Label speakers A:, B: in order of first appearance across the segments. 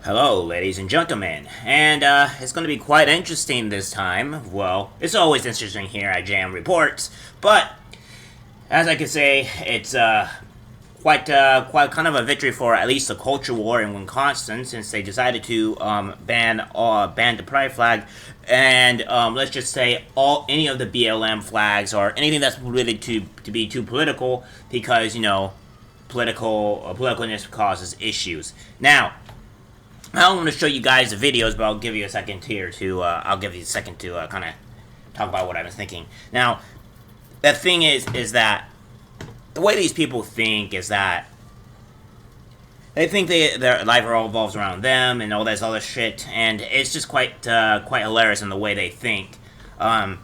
A: Hello, ladies and gentlemen, and it's going to be quite interesting this time. Well, it's always interesting here at Jam Reports, but as I can say, it's quite kind of a victory for at least the culture war in Wisconsin, since they decided to ban the pride flag, and let's just say any of the BLM flags or anything that's really to be too political, because politicalness causes issues. Now, I don't want to show you guys the videos, but I'll give you a second here to kind of talk about what I was thinking. Now, the thing is that the way these people think is that they think their life all revolves around them and all this other shit, and it's just quite hilarious in the way they think. I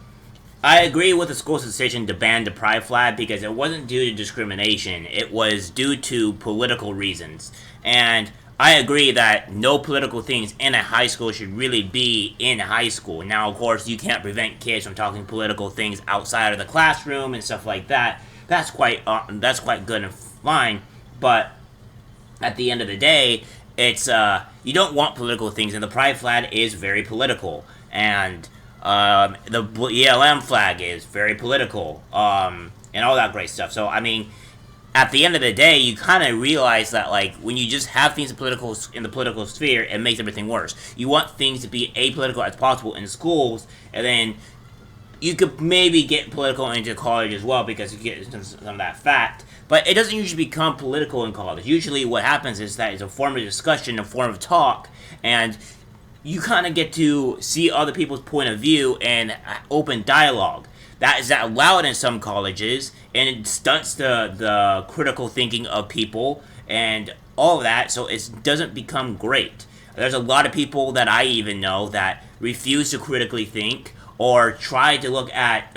A: agree with the school's decision to ban the pride flag because it wasn't due to discrimination; it was due to political reasons, and I agree that no political things in a high school should really be in high school. Now, of course, you can't prevent kids from talking political things outside of the classroom and stuff like that. That's quite good and fine. But at the end of the day, it's you don't want political things, and the pride flag is very political, and the ELM flag is very political, and all that great stuff. So, I mean, at the end of the day, you kind of realize that, like, when you just have things in the political sphere, it makes everything worse. You want things to be apolitical as possible in schools, and then you could maybe get political into college as well because you get some of that fact. But it doesn't usually become political in college. Usually what happens is that it's a form of discussion, a form of talk, and you kind of get to see other people's point of view and open dialogue. That is allowed in some colleges, and it stunts the critical thinking of people and all of that, so it doesn't become great. There's a lot of people that I even know that refuse to critically think or try to look at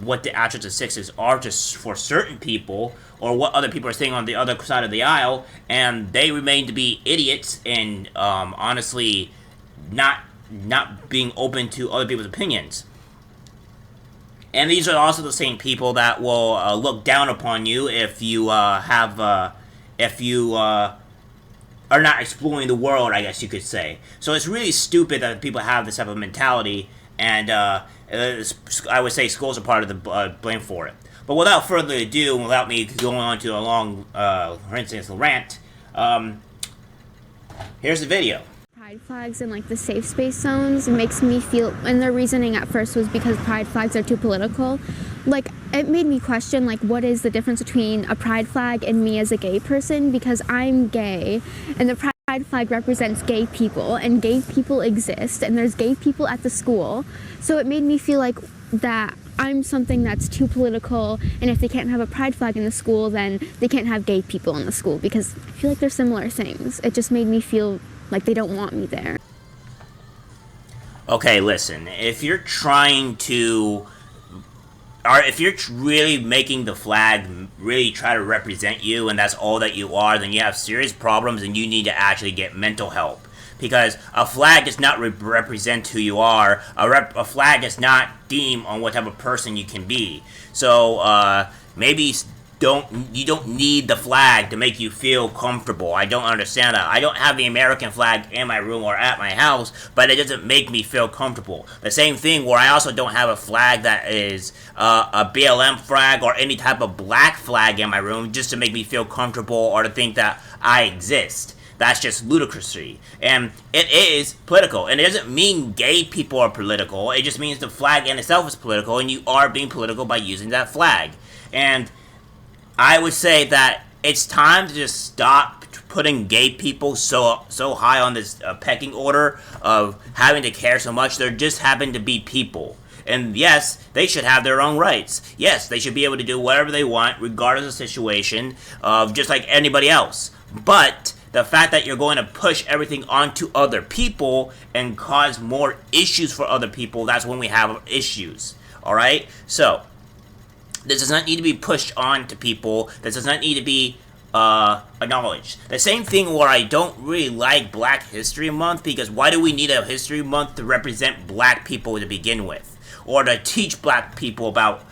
A: what the attributes of sexes are for certain people, or what other people are saying on the other side of the aisle, and they remain to be idiots and honestly not being open to other people's opinions. And these are also the same people that will look down upon you if you are not exploring the world, I guess you could say. So it's really stupid that people have this type of mentality, and I would say schools are part of the blame for it. But without further ado, and without me going on to a long, for instance, rant, here's the video.
B: Pride flags and like the safe space zones makes me feel, and their reasoning at first was because pride flags are too political. Like, it made me question, like, what is the difference between a pride flag and me as a gay person, because I'm gay, and the pride flag represents gay people, and gay people exist, and there's gay people at the school. So it made me feel like that I'm something that's too political, and if they can't have a pride flag in the school, then they can't have gay people in the school, because I feel like they're similar things. It just made me feel like they don't want me there.
A: Okay, listen, if you're really making the flag really try to represent you, and that's all that you are, then you have serious problems and you need to actually get mental help. Because a flag does not represent who you are. A flag does not deem on what type of person you can be. So, maybe you don't need the flag to make you feel comfortable. I don't understand that. I don't have the American flag in my room or at my house, but it doesn't make me feel comfortable. The same thing where I also don't have a flag that is a BLM flag or any type of black flag in my room just to make me feel comfortable or to think that I exist. That's just ludicrousy. And it is political. And it doesn't mean gay people are political. It just means the flag in itself is political, and you are being political by using that flag. And I would say that it's time to just stop putting gay people so high on this pecking order of having to care so much. They just happen to be people. And yes, they should have their own rights. Yes, they should be able to do whatever they want, regardless of the situation, just like anybody else. But the fact that you're going to push everything onto other people and cause more issues for other people, that's when we have issues. Alright? So, this does not need to be pushed on to people. This does not need to be acknowledged. The same thing where I don't really like Black History Month, because why do we need a History Month to represent black people to begin with? Or to teach black people about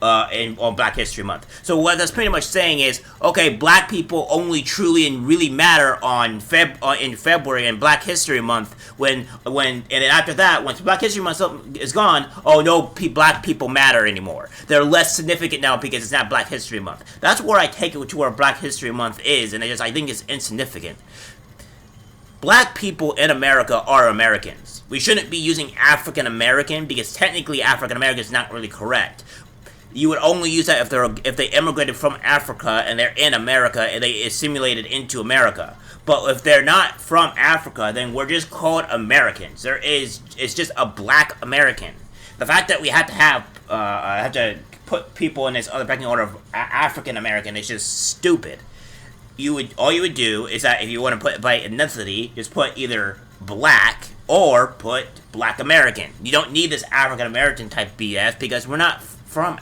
A: on Black History Month. So what that's pretty much saying is, okay, black people only truly and really matter in February and Black History Month. When and then after that, once Black History Month is gone, oh no, black people matter anymore. They're less significant now because it's not Black History Month. That's where I take it to where Black History Month is, and I think it's insignificant. Black people in America are Americans. We shouldn't be using African American because technically African American is not really correct. You would only use that if they immigrated from Africa and they're in America and they assimilated into America. But if they're not from Africa, then we're just called Americans. It's just a black American. The fact that we have to put people in this other pecking order of African American is just stupid. All you would do is that if you want to put by ethnicity, just put either black or put black American. You don't need this African American type BS because we're not from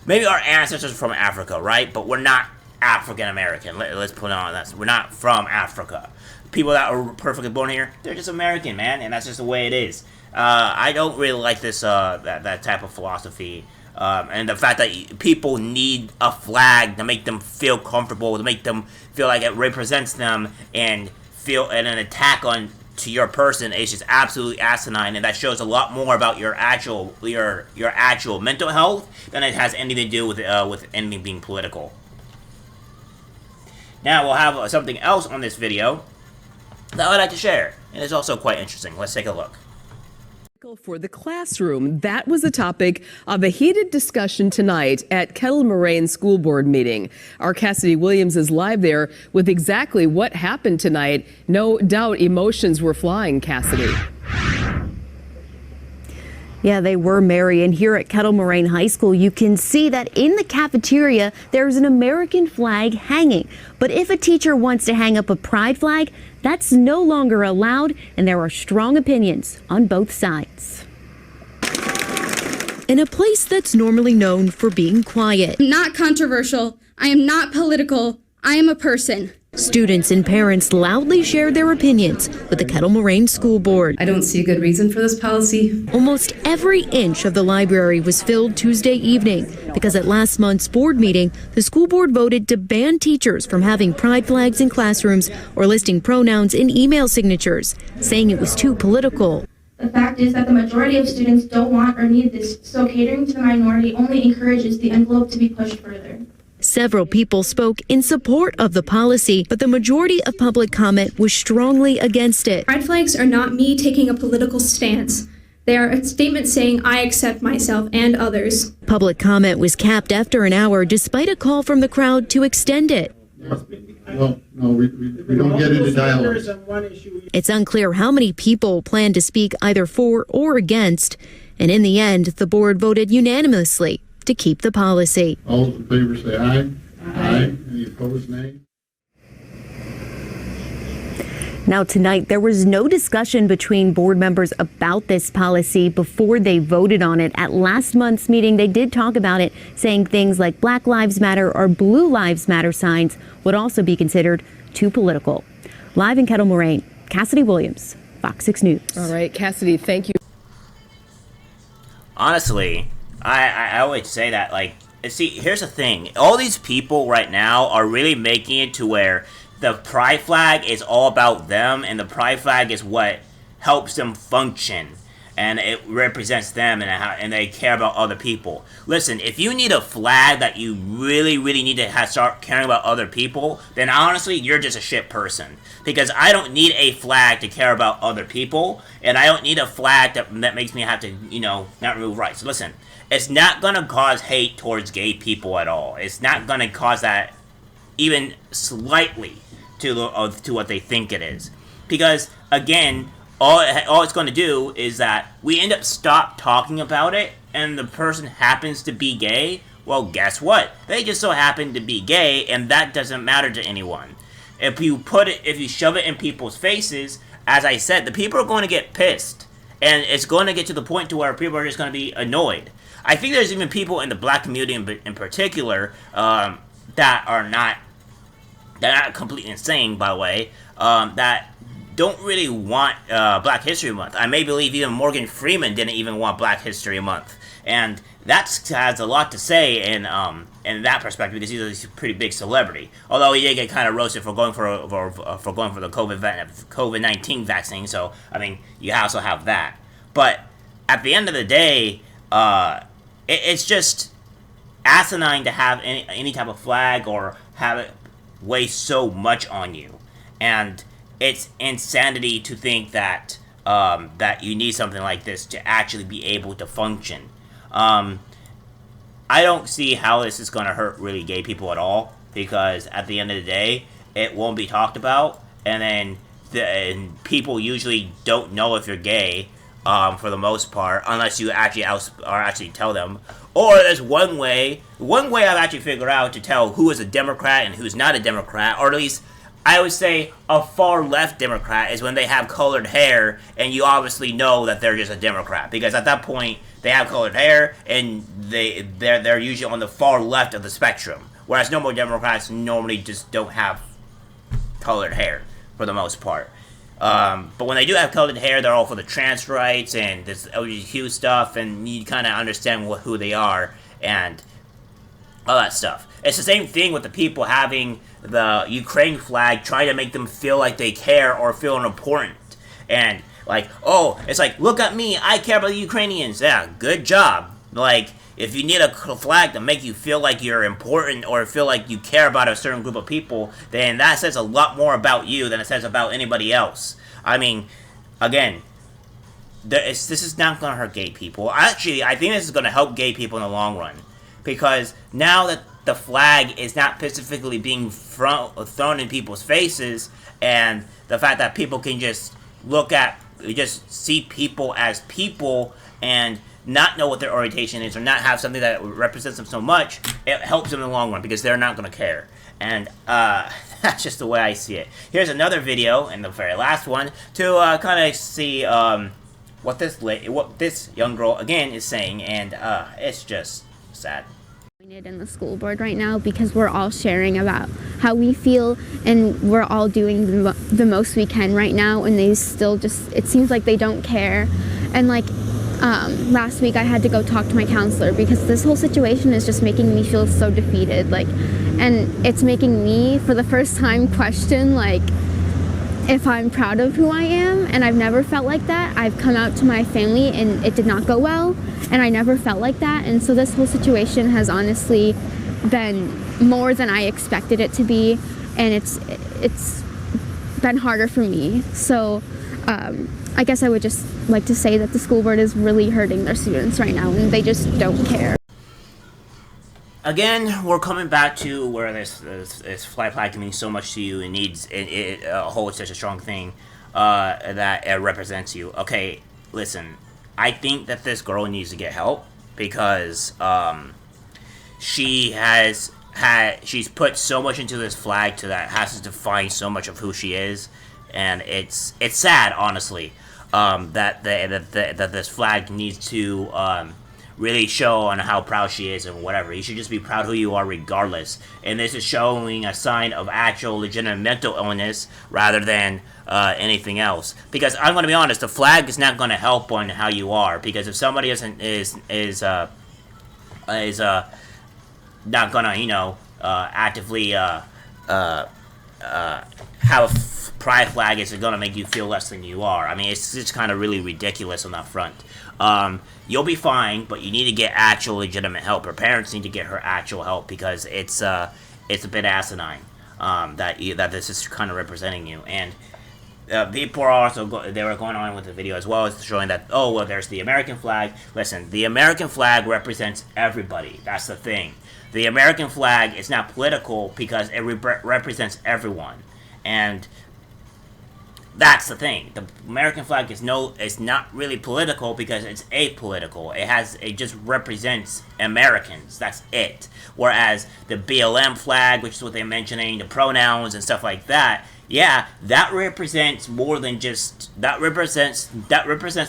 A: maybe our ancestors are from Africa, right? But we're not African American. Let's put on that. We're not from Africa. People that are perfectly born here, they're just American, man, and that's just the way it is. I don't really like this that type of philosophy. And the fact that people need a flag to make them feel comfortable, to make them feel like it represents them, and an attack on to your person is just absolutely asinine, and that shows a lot more about your actual mental health than it has anything to do with anything being political. Now we'll have something else on this video that I'd like to share, and it's also quite interesting. Let's take a look.
C: For the classroom, that was the topic of a heated discussion tonight at Kettle Moraine School Board meeting. Our Cassidy Williams is live there with exactly what happened tonight. No doubt emotions were flying, Cassidy.
D: Yeah, they were, Mary. And here at Kettle Moraine High School, you can see that in the cafeteria, there's an American flag hanging. But if a teacher wants to hang up a pride flag, that's no longer allowed, and there are strong opinions on both sides.
E: In a place that's normally known for being quiet.
F: Not controversial. I am not political. I am a person.
E: Students and parents loudly shared their opinions with the Kettle Moraine School Board.
G: I don't see a good reason for this policy.
E: Almost every inch of the library was filled Tuesday evening because at last month's board meeting, the school board voted to ban teachers from having pride flags in classrooms or listing pronouns in email signatures, saying it was too political.
H: The fact is that the majority of students don't want or need this, so catering to the minority only encourages the envelope to be pushed further.
E: Several people spoke in support of the policy, but the majority of public comment was strongly against it.
F: Pride flags are not me taking a political stance. They are a statement saying I accept myself and others.
E: Public comment was capped after an hour despite a call from the crowd to extend it.
I: No, we don't get into dialogue.
E: It's unclear how many people plan to speak either for or against, and in the end, the board voted unanimously to keep the policy.
I: All those in favor say aye. Aye. Any opposed, nay?
D: Now tonight, there was no discussion between board members about this policy before they voted on it. At last month's meeting, they did talk about it, saying things like Black Lives Matter or Blue Lives Matter signs would also be considered too political. Live in Kettle Moraine, Cassidy Williams, Fox 6 News.
C: All right, Cassidy, thank you.
A: Honestly, I always say that, like, see, here's the thing. All these people right now are really making it to where the pride flag is all about them, and the pride flag is what helps them function, and it represents them, and they care about other people. Listen, if you need a flag that you really, really need to start caring about other people, then honestly, you're just a shit person. Because I don't need a flag to care about other people, and I don't need a flag that makes me have to, not remove rights. Listen, it's not going to cause hate towards gay people at all. It's not going to cause that even slightly to what they think it is. Because, again, all it's going to do is that we end up stop talking about it, and the person happens to be gay. Well, guess what? They just so happen to be gay, and that doesn't matter to anyone. If you shove it in people's faces, as I said, the people are going to get pissed. And it's going to get to the point to where people are just going to be annoyed. I think there's even people in the black community in particular that are not completely insane, by the way, that don't really want Black History Month. I may believe even Morgan Freeman didn't even want Black History Month. And has a lot to say in that perspective, because he's a pretty big celebrity. Although he did get kind of roasted for going for the COVID-19 vaccine. So I mean, you also have that. But at the end of the day, it's just asinine to have any type of flag or have it weigh so much on you, and it's insanity to think that that you need something like this to actually be able to function. I don't see how this is going to hurt really gay people at all, because at the end of the day, it won't be talked about, and then and people usually don't know if you're gay, for the most part, unless you actually tell them. Or there's one way I've actually figured out to tell who is a Democrat and who's not a Democrat, or at least I would say a far left Democrat, is when they have colored hair, and you obviously know that they're just a Democrat, because at that point they have colored hair and they're usually on the far left of the spectrum. Whereas normal Democrats normally just don't have colored hair for the most part. But when they do have colored hair, they're all for the trans rights and this LGBTQ stuff, and you kind of understand who they are and all that stuff. It's the same thing with the people having the Ukraine flag, trying to make them feel like they care or feel important. And like, oh, it's like, look at me, I care about the Ukrainians. Yeah, good job. Like, if you need a flag to make you feel like you're important or feel like you care about a certain group of people, then that says a lot more about you than it says about anybody else. I mean, again, this is not going to hurt gay people. Actually, I think this is going to help gay people in the long run. Because now that the flag is not specifically being thrown in people's faces, and the fact that people can just see people as people and not know what their orientation is, or not have something that represents them so much, it helps them in the long run, because they're not going to care. And that's just the way I see it. Here's another video, and the very last one, to kind of see what this young girl again is saying, and it's just sad.
B: In the school board right now, because we're all sharing about how we feel, and we're all doing the most we can right now, and they still just, it seems like they don't care. And like last week I had to go talk to my counselor, because this whole situation is just making me feel so defeated, like, and it's making me for the first time question like if I'm proud of who I am, and I've never felt like that. I've come out to my family and it did not go well, and I never felt like that, and so this whole situation has honestly been more than I expected it to be, and it's been harder for me. So I guess I would just like to say that the school board is really hurting their students right now, and they just don't care.
A: Again, we're coming back to where this flag can mean so much to you, and it holds such a strong thing that it represents you. Okay, listen, I think that this girl needs to get help, because she's put so much into this flag that has to define so much of who she is, and it's sad, honestly, that this flag needs to really show on how proud she is and whatever. You should just be proud who you are regardless. And this is showing a sign of actual legitimate mental illness rather than anything else. Because I'm going to be honest, the flag is not going to help on how you are. Because if somebody is not going to, actively have a pride flag, is going to make you feel less than you are. I mean, it's just kind of really ridiculous on that front. You'll be fine, but you need to get actual legitimate help. Her parents need to get her actual help, because it's a bit asinine that this is kind of representing you. And people are also they were going on with the video as well as showing that, oh, well, there's the American flag. Listen, the American flag represents everybody. That's the thing. The American flag is not political because it represents everyone, and that's the thing. The American flag is not really political because it's apolitical. It just represents Americans. That's it. Whereas the BLM flag, which is what they're mentioning, the pronouns and stuff like that, yeah, that represents more than just that represents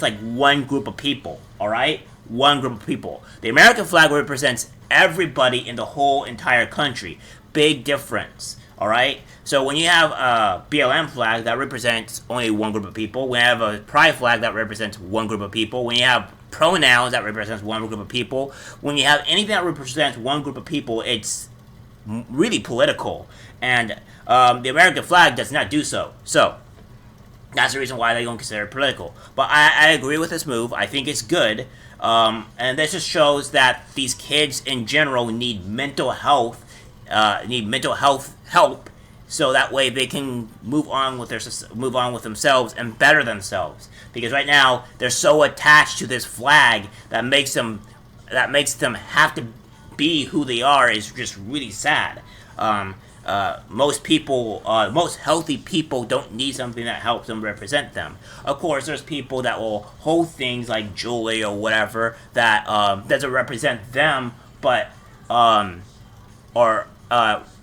A: like one group of people, all right? One group of people. The American flag represents everybody in the whole entire country. Big difference. All right. So when you have a BLM flag that represents only one group of people, when you have a pride flag that represents one group of people, when you have pronouns that represents one group of people, when you have anything that represents one group of people, it's really political, and the American flag does not do so. So that's the reason why they don't consider it political. But I agree with this move. I think it's good. And this just shows that these kids in general need mental health help, so that way they can move on with themselves and better themselves. Because right now they're so attached to this flag that makes them have to be who they are is just really sad. Most healthy people don't need something that helps them represent them. Of course, there's people that will hold things like jewelry or whatever that doesn't represent them, but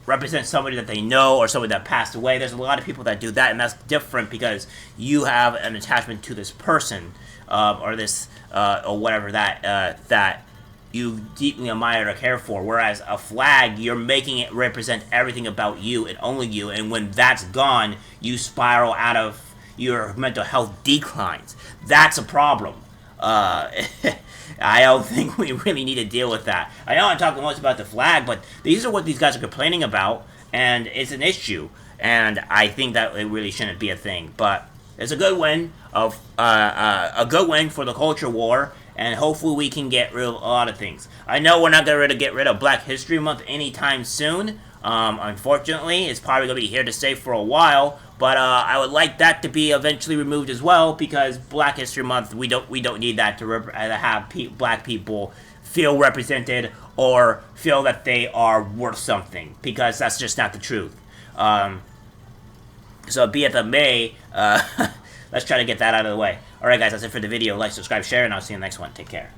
A: represent somebody that they know or somebody that passed away. There's a lot of people that do that, and that's different because you have an attachment to this person or this or whatever that you deeply admire or care for. Whereas a flag, you're making it represent everything about you and only you, and when that's gone, you spiral out of your mental health declines. That's a problem. I don't think we really need to deal with that. I know I'm talking most about the flag, but these are what these guys are complaining about, and it's an issue, and I think that it really shouldn't be a thing. But it's a good win for the culture war, and hopefully we can get rid of a lot of things. I know we're not going to get rid of Black History Month anytime soon. Unfortunately, it's probably going to be here to stay for a while, but I would like that to be eventually removed as well, because Black History Month, we don't need that to have black people feel represented or feel that they are worth something, because that's just not the truth. So be it the may, let's try to get that out of the way. Alright guys, that's it for the video. Like, subscribe, share, and I'll see you in the next one. Take care.